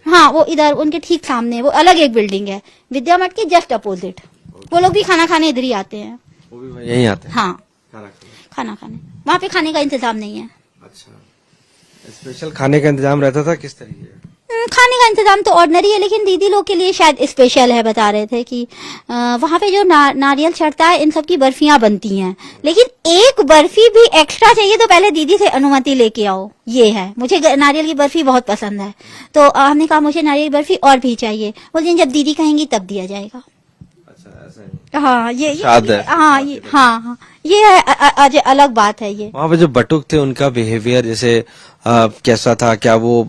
हाँ, वो इधर उनके ठीक सामने, वो अलग एक बिल्डिंग है विद्या मठ की जस्ट अपोजिट। वो लोग भी खाना खाने इधर ही आते हैं, वो भी यहीं आते हैं। हाँ, खाना खाने, वहाँ पे खाने का इंतजाम नहीं है। अच्छा, स्पेशल खाने का इंतजाम रहता था किस तरीके? खाने का इंतजाम तो ऑर्डिनरी है, लेकिन दीदी लोग के लिए शायद स्पेशल है। बता रहे थे कि वहाँ पे जो नारियल चढ़ता है, इन सब की बर्फियां बनती हैं, लेकिन एक बर्फी भी एक्स्ट्रा चाहिए तो पहले दीदी से अनुमति लेके आओ। ये है, मुझे नारियल की बर्फी बहुत पसंद है, तो हमने कहा मुझे नारियल की बर्फी और भी चाहिए। बोलते जब दीदी कहेंगी तब दिया जाएगा। हाँ, ये हाँ, ये है, अलग बात है ये। वहाँ पे जो बटुक थे उनका बिहेवियर जैसे कैसा था? क्या वो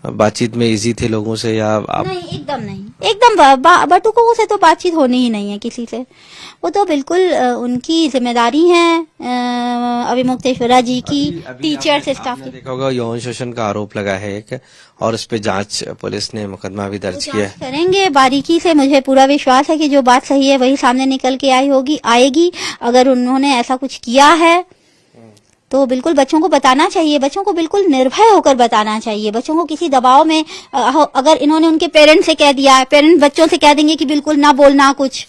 बातचीत में इजी थे लोगों से या आप? नहीं, एकदम नहीं, एकदम बटुकों से तो बातचीत होनी ही नहीं है किसी से। वो तो बिल्कुल उनकी जिम्मेदारी है अभिमुक्तेश्वरा जी की, टीचर्स स्टाफ की। देखा होगा यौन शोषण का आरोप लगा है एक, और उस पे जांच पुलिस ने मुकदमा भी दर्ज किया है। करेंगे बारीकी से, मुझे पूरा विश्वास है कि जो बात सही है वही सामने निकल के आएगी। अगर उन्होंने ऐसा कुछ किया है तो बिल्कुल बच्चों को बताना चाहिए, बच्चों को बिल्कुल निर्भय होकर बताना चाहिए। बच्चों को किसी दबाव में, अगर इन्होंने उनके पेरेंट्स से कह दिया, पेरेंट्स बच्चों से कह देंगे कि बिल्कुल ना बोलना कुछ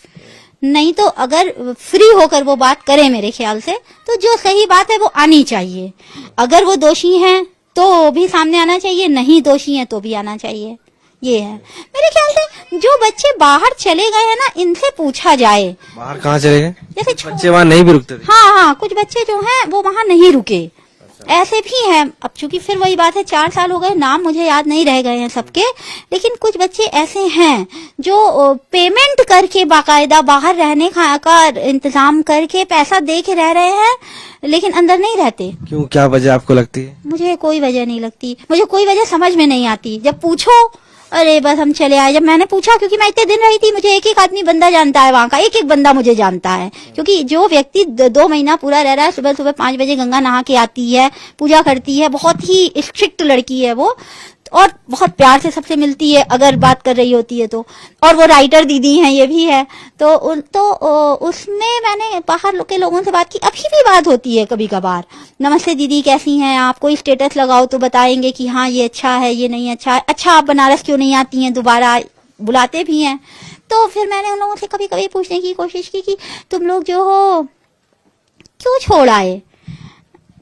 नहीं, तो अगर फ्री होकर वो बात करें, मेरे ख्याल से तो जो सही बात है वो आनी चाहिए। अगर वो दोषी हैं तो भी सामने आना चाहिए, नहीं दोषी हैं तो भी आना चाहिए। ये है मेरे ख्याल से। जो बच्चे बाहर चले गए हैं ना, इनसे पूछा जाए। बाहर कहाँ चले गए? जैसे बच्चे वहाँ नहीं भी रुकते थे। हाँ, कुछ बच्चे जो हैं वो वहाँ नहीं रुके, ऐसे भी हैं। अब चूंकि फिर वही बात है, 4 साल हो गए, नाम मुझे याद नहीं रह गए हैं सबके, लेकिन कुछ बच्चे ऐसे हैं जो पेमेंट करके बाकायदा बाहर रहने का इंतजाम करके पैसा दे के रह रहे हैं, लेकिन अंदर नहीं रहते। क्यों, क्या वजह आपको लगती है? मुझे कोई वजह नहीं लगती, मुझे कोई वजह समझ में नहीं आती। जब पूछो, अरे बस हम चले आए। जब मैंने पूछा, क्योंकि मैं इतने दिन रही थी, मुझे एक एक आदमी बंदा जानता है वहाँ का, एक एक बंदा मुझे जानता है। क्योंकि जो व्यक्ति 2 महीना पूरा रह रहा है, सुबह सुबह 5 बजे गंगा नहा के आती है, पूजा करती है, बहुत ही स्ट्रिक्ट लड़की है वो, और बहुत प्यार से सबसे मिलती है अगर बात कर रही होती है तो। और वो राइटर दीदी हैं, ये भी है। तो उसमें मैंने बाहर के लोगों से बात की, अभी भी बात होती है कभी कभार। नमस्ते दीदी, कैसी हैं आप, कोई स्टेटस लगाओ तो बताएंगे कि हाँ ये अच्छा है, ये नहीं अच्छा है, अच्छा आप बनारस क्यों नहीं आती हैं, दोबारा बुलाते भी हैं। तो फिर मैंने उन लोगों से कभी कभी पूछने की कोशिश की कि तुम लोग जो हो क्यों छोड़ आए,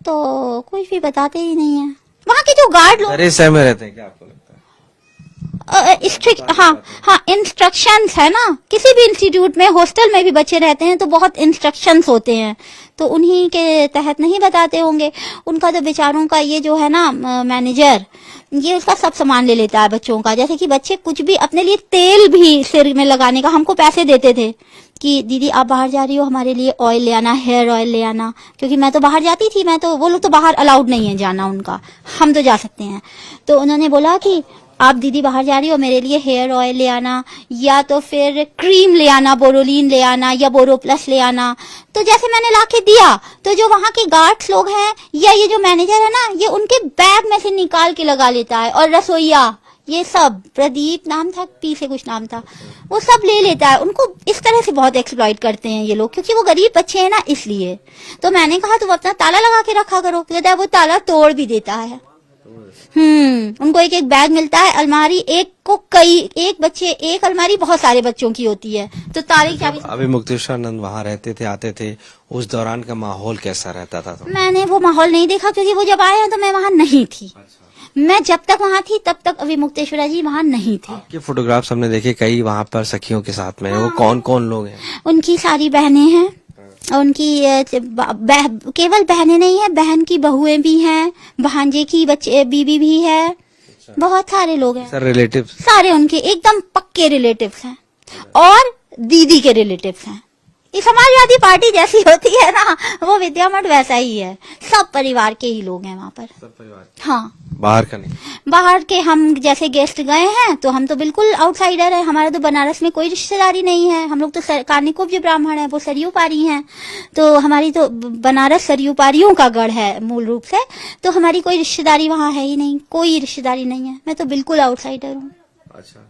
तो कुछ भी बताते ही नहीं है। वहाँ के जो गार्ड लोग अरे शहर में रहते हैं क्या, आपको लगता है? स्ट्रिक्ट, हाँ इंस्ट्रक्शंस है ना, किसी भी इंस्टीट्यूट में, हॉस्टल में भी बच्चे रहते हैं तो बहुत इंस्ट्रक्शंस होते हैं, तो उन्हीं के तहत नहीं बताते होंगे। उनका तो बेचारों का ये जो है ना मैनेजर, ये उसका सब सामान ले लेता है बच्चों का। जैसे कि बच्चे कुछ भी अपने लिए, तेल भी सिर में लगाने का हमको पैसे देते थे कि दीदी आप बाहर जा रही हो, हमारे लिए ऑयल ले आना, हेयर ऑयल ले आना, क्योंकि मैं तो बाहर जाती थी, मैं तो, वो लोग तो बाहर अलाउड नहीं है जाना उनका, हम तो जा सकते हैं। तो उन्होंने बोला कि आप दीदी बाहर जा रही हो, मेरे लिए हेयर ऑयल ले आना, या तो फिर क्रीम ले आना, बोरोलिन ले आना, या बोरो प्लस ले आना। तो जैसे मैंने लाके दिया, तो जो वहाँ के गार्ड्स लोग हैं या ये जो मैनेजर है ना, ये उनके बैग में से निकाल के लगा लेता है। और रसोईया, ये सब, प्रदीप नाम था, पी से कुछ नाम था, वो सब ले लेता है। उनको इस तरह से बहुत एक्सप्लॉइट करते हैं ये लोग, क्योंकि वो गरीब बच्चे हैं ना, इसलिए। तो मैंने कहा तुम अपना ताला लगा के रखा करो, कहता है वो ताला तोड़ भी देता है। उनको एक एक बैग मिलता है, अलमारी एक को कई, एक बच्चे एक अलमारी बहुत सारे बच्चों की होती है, तो ताले की चाबी। अभिमुक्तेश्वरानंद वहाँ रहते थे, आते थे, उस दौरान का माहौल कैसा रहता था? तो मैंने वो माहौल नहीं देखा, क्योंकि वो जब आए हैं तो मैं वहाँ नहीं थी। मैं जब तक वहाँ थी तब तक अभिमुक्तेश्वरा जी वहाँ नहीं थे। आपके फोटोग्राफ्स हमने देखे कई वहाँ पर सखियों के साथ में, वो कौन कौन लोग हैं? उनकी सारी बहनें हैं, उनकी केवल बहनें नहीं है, बहन की बहुएं भी हैं, भांजे की बच्चे बीबी भी है, बहुत सारे लोग हैं। सर रिलेटिव सारे उनके एकदम पक्के रिलेटिव्स हैं, और दीदी के रिलेटिव्स हैं। ये समाजवादी पार्टी जैसी होती है ना, वो विद्या मठ वैसा ही है, सब परिवार के ही लोग हैं वहाँ पर। सब परिवार, हाँ, बाहर का नहीं? बाहर के हम जैसे गेस्ट गए हैं तो हम तो बिल्कुल आउटसाइडर है, हमारा तो बनारस में कोई रिश्तेदारी नहीं है। हम लोग तो कानिकुब जो ब्राह्मण है वो सरयू पारी हैं, तो हमारी तो बनारस सरयू पारियों का गढ़ है मूल रूप से, तो हमारी कोई रिश्तेदारी वहाँ है ही नहीं, कोई रिश्तेदारी नहीं है। मैं तो बिल्कुल आउटसाइडर हूँ। अच्छा,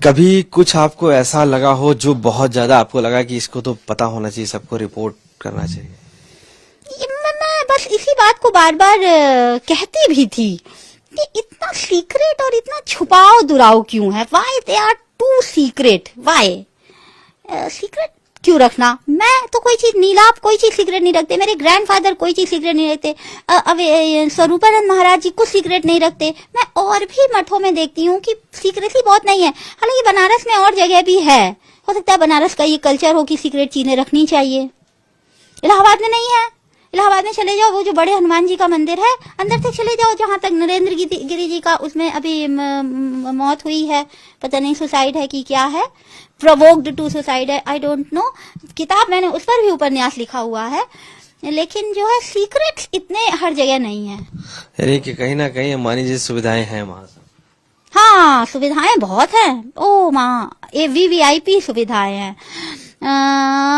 कभी कुछ आपको ऐसा लगा हो जो बहुत ज्यादा आपको लगा कि इसको तो पता होना चाहिए, सबको रिपोर्ट करना चाहिए? मैं बस इसी बात को बार बार कहती भी थी कि इतना सीक्रेट और इतना छुपाओ दुराओ क्यों है, why they are too secret, why secret क्यों रखना। मैं तो कोई चीज, नीलाप कोई चीज सीक्रेट नहीं रखते, मेरे ग्रैंडफादर कोई चीज सीक्रेट नहीं रखते, स्वरूपानंद महाराज जी कुछ सीक्रेट नहीं रखते। मैं और भी मठों में देखती हूँ कि सीक्रेसी बहुत नहीं है, हालांकि बनारस में और जगह भी है, हो सकता है बनारस का ये कल्चर हो कि सीक्रेट चीजें रखनी चाहिए। इलाहाबाद में नहीं है, इलाहाबाद में चले जाओ, वो जो बड़े हनुमान जी का मंदिर है, अंदर तक चले जाओ, जहां तक नरेंद्र गिरी जी का, उसमें अभी मौत हुई है, पता नहीं सुसाइड है कि क्या है, प्रोवोक्ड टू सुसाइड है, आई डोंट नो। किताब मैंने उस पर भी उपन्यास लिखा हुआ है, लेकिन जो है सीक्रेट्स इतने हर जगह नहीं है। यानी कि कहीं ना कहीं मानी जी सुविधाएं हैं वहां से? हाँ, सुविधाएं बहुत हैं, ओ माँ, ये वीवीआईपी सुविधाएं हैं।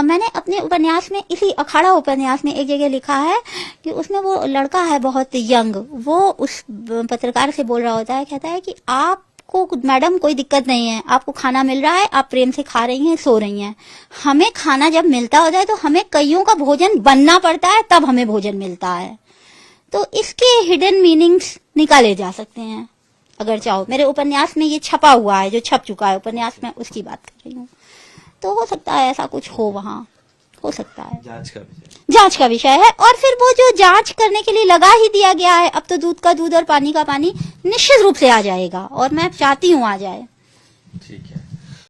मैंने अपने उपन्यास में, इसी अखाड़ा उपन्यास में एक जगह लिखा है कि उसमें वो लड़का है बहुत यंग, वो उस पत्रकार से बोल रहा होता है, कहता है कि आपको मैडम कोई दिक्कत नहीं है, आपको खाना मिल रहा है, आप प्रेम से खा रही हैं, सो रही हैं, हमें खाना जब मिलता होता है तो हमें कईयों का भोजन बनना पड़ता है, तब हमें भोजन मिलता है। तो इसके हिडन मीनिंग्स निकाले जा सकते हैं अगर चाहो। मेरे उपन्यास में ये छपा हुआ है, जो छप चुका है उपन्यास में, उसकी बात कर रही हूँ। तो हो सकता है ऐसा कुछ हो, वहाँ हो सकता है, जांच का विषय है। और फिर वो जो जांच करने के लिए लगा ही दिया गया है, अब तो दूध का दूध और पानी का पानी निश्चित रूप से आ जाएगा, और मैं चाहती हूँ आ जाए। ठीक है।